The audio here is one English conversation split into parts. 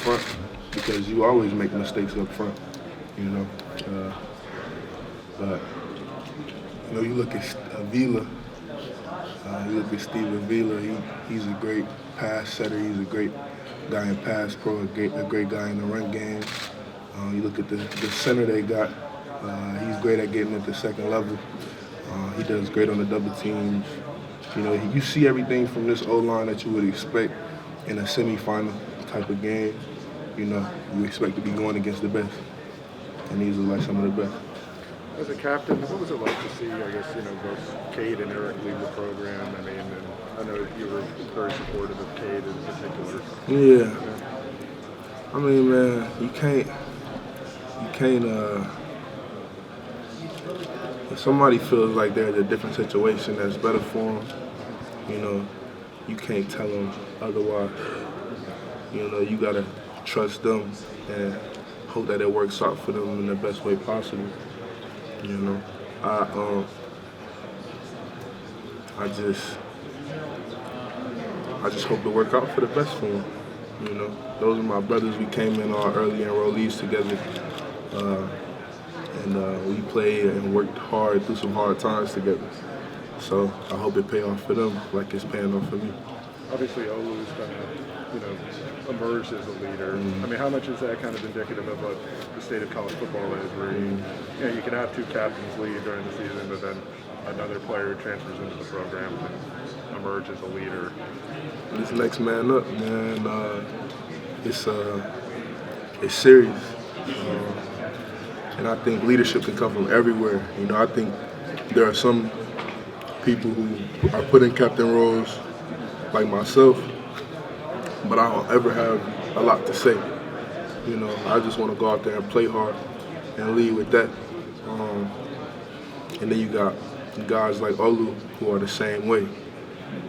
front because you always make mistakes up front, you know. But you look at Avila. You look at Steve Avila. He's a great pass setter. He's a great guy in pass pro. A great guy in the run game. You look at the center they got. He's great at getting at the second level. He does great on the double teams. You see everything from this O-line that you would expect in a semifinal type of game. You expect to be going against the best, and these are like some of the best. As a captain, what was it like to see, I guess, both Cade and Erick leave the program? I mean, and I know you were very supportive of Cade in particular. Yeah. I mean, man, you can't, if somebody feels like they're in a different situation that's better for them, you can't tell them otherwise. You gotta trust them and hope that it works out for them in the best way possible. I just hope it work out for the best for them. Those are my brothers. We came in all early enrollees together, and we played and worked hard through some hard times together. So I hope it pay off for them like it's paying off for me. Obviously, Olu's kind of, emerged as a leader. Mm-hmm. I mean, how much is that kind of indicative of what the state of college football is, where you can have two captains lead during the season, but then another player who transfers into the program can emerge as a leader? This next man up, man. It's serious, and I think leadership can come from everywhere. I think there are some people who are put in captain roles, like myself, but I don't ever have a lot to say. I just want to go out there and play hard and lead with that. And then you got guys like Olu who are the same way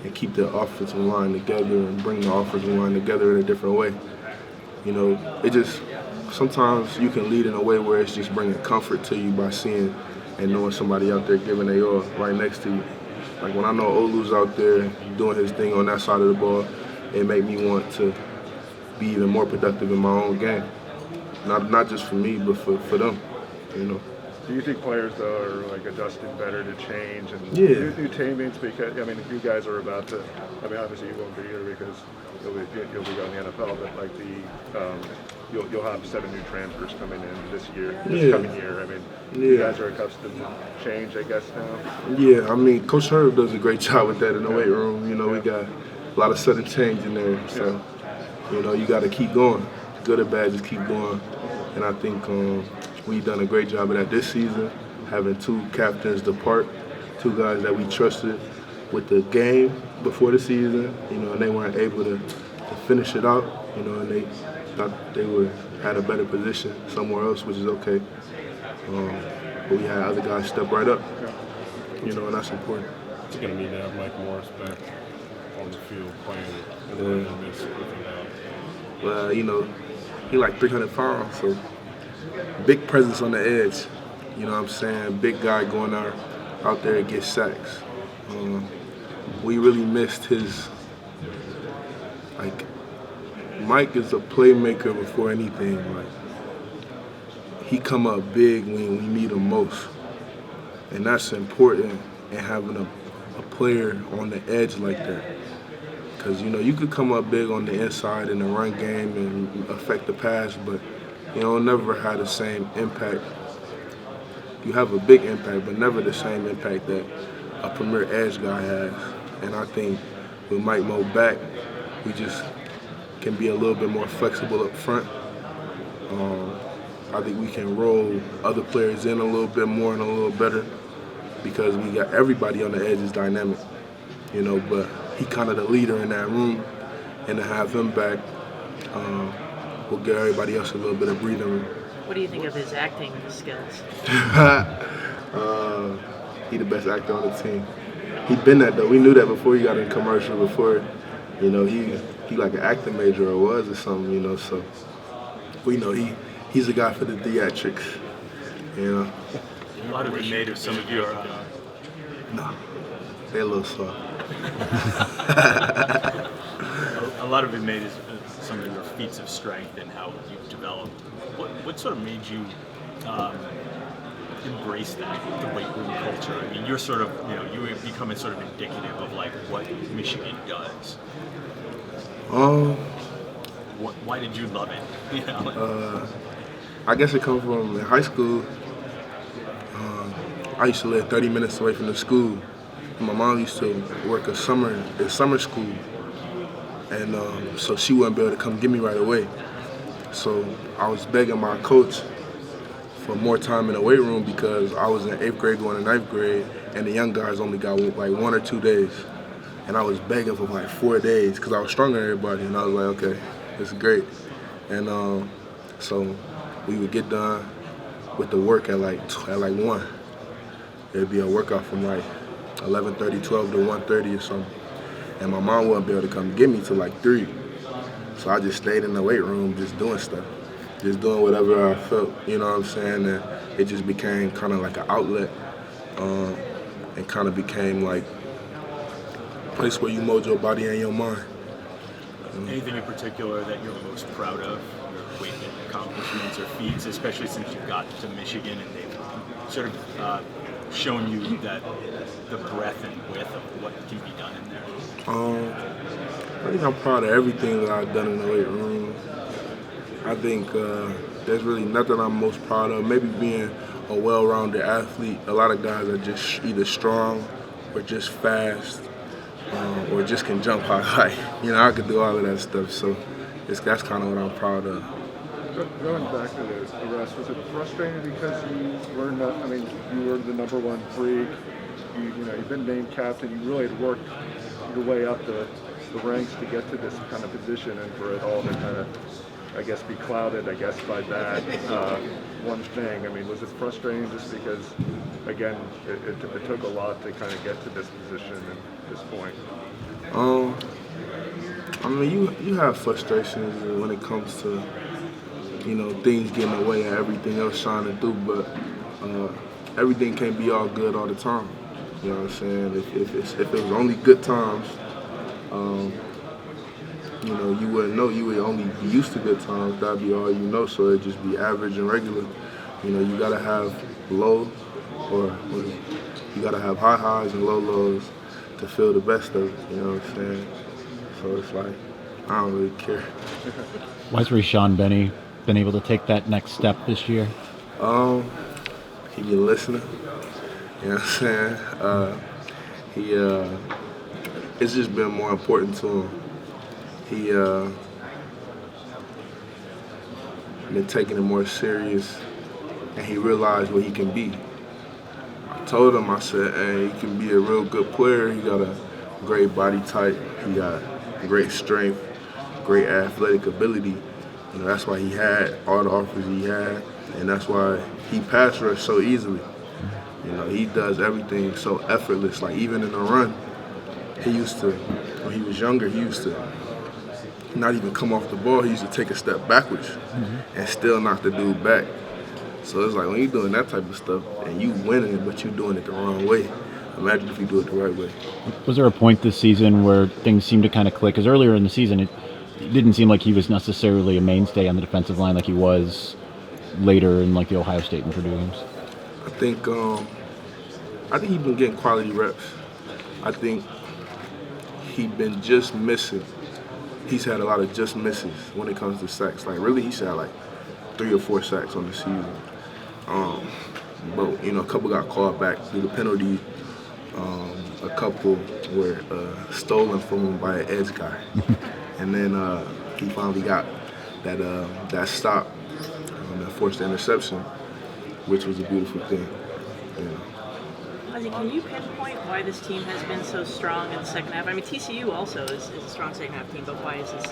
and keep the offensive line together and bring the offensive line together in a different way. It just, sometimes you can lead in a way where it's just bringing comfort to you by seeing and knowing somebody out there giving their all right next to you. Like when I know Olu's out there doing his thing on that side of the ball, it make me want to be even more productive in my own game. Not just for me, but for them, Do you think players, though, are like adjusting better to change and new teammates? Because you guys are about to. Obviously you won't be here because you'll be going to the NFL, but like you'll have 7 new transfers coming in this coming year. You guys are accustomed to change, I guess now. Yeah, Coach Herb does a great job with that in the weight room. We got a lot of sudden change in there, so you got to keep going. Good or bad, just keep going. And I think we've done a great job of that this season, having 2 captains depart, 2 guys that we trusted with the game before the season, and they weren't able to finish it out, and they thought they had a better position somewhere else, which is okay. But we had other guys step right up, and that's important. It's going to need to have Mike Morris back on the field playing. Well, he like 300 pounds, so big presence on the edge. You know what I'm saying? Big guy going out there and get sacks. We really missed his, Mike is a playmaker before anything. He come up big when we need him most. And that's important in having a player on the edge like that. Because, you could come up big on the inside in the run game and affect the pass, but never had the same impact. You have a big impact, but never the same impact that a premier edge guy has. And I think with Mike Mo back, we just can be a little bit more flexible up front. I think we can roll other players in a little bit more and a little better because we got everybody on the edge is dynamic, but he kind of the leader in that room, and to have him back will give everybody else a little bit of breathing room. What do you think of his acting skills? He the best actor on the team. He been that though. We knew that before he got in commercial. Before, he like an acting major or was or something. So we know he's a guy for the theatrics. A lot of it made of some of your. No, they a little soft. A lot of it made some of your feats of strength and how you've developed. What sort of made you embrace that, the weight room culture? I mean, you're sort of, you have become sort of indicative of like what Michigan does. Why did you love it? I guess it comes from in high school. I used to live 30 minutes away from the school. My mom used to work in summer school, and so she wouldn't be able to come get me right away. So I was begging my coach for more time in the weight room because I was in 8th grade going to 9th grade, and the young guys only got like 1 or 2 days. And I was begging for like 4 days because I was stronger than everybody, and I was like, okay, this is great. And so we would get done with the work at like 1. It'd be a workout from like 11:30, 12 to 1:30 or something. And my mom wouldn't be able to come get me till like 3. So I just stayed in the weight room just doing stuff. Just doing whatever I felt, you know what I'm saying? And it just became kind of like an outlet and kind of became like a place where you mold your body and your mind. Anything in particular that you're most proud of, your weight accomplishments or feats, especially since you got to Michigan and they've sort of shown you that the breadth and width of what can be done in there? I think I'm proud of everything that I've done in the weight room. I think there's really nothing I'm most proud of. Maybe being a well-rounded athlete. A lot of guys are just either strong or just fast or just can jump high. I could do all of that stuff. So that's kind of what I'm proud of. Going back to the rest, was it frustrating because you were you were the #1 freak? You've been named captain. You really had worked your way up the ranks to get to this kind of position, and for it all to kind of, I guess, be clouded, by that one thing. I mean, was it frustrating just because, again, it took a lot to kind of get to this position at this point? You have frustrations when it comes to, things getting in the way of everything else trying to do, but everything can't be all good all the time. You know what I'm saying? If it was only good times, you wouldn't know. You would only be used to good times. That'd be all you know. So it'd just be average and regular. You gotta have low, or you gotta have high highs and low lows to feel the best of it. You know what I'm saying? So it's like I don't really care. Why has Rayshaun Benny been able to take that next step this year? He been listening. You know what I'm saying? It's just been more important to him. He been taking it more serious, and he realized what he can be. I told him, I said, hey, he can be a real good player. He got a great body type. He got great strength, great athletic ability. That's why he had all the offers he had, and that's why he pass rushed so easily. He does everything so effortless. Like even in the run, he used to, when he was younger, he used to not even come off the ball. He used to take a step backwards and still knock the dude back. So it's like when you're doing that type of stuff and you winning, but you're doing it the wrong way. Imagine if you do it the right way. Was there a point this season where things seemed to kind of click? Because earlier in the season, it didn't seem like he was necessarily a mainstay on the defensive line like he was later in like the Ohio State and Purdue games. I think he's been getting quality reps. I think he's been just missing. He's had a lot of just misses when it comes to sacks. Like really, he's had like 3 or 4 sacks on the season. But a couple got called back due to penalty. A couple were stolen from him by an edge guy, and then he finally got that stop that forced the interception, which was a beautiful thing. Mazi, can you pinpoint why this team has been so strong in the second half? I mean, TCU also is a strong second half team, but why is this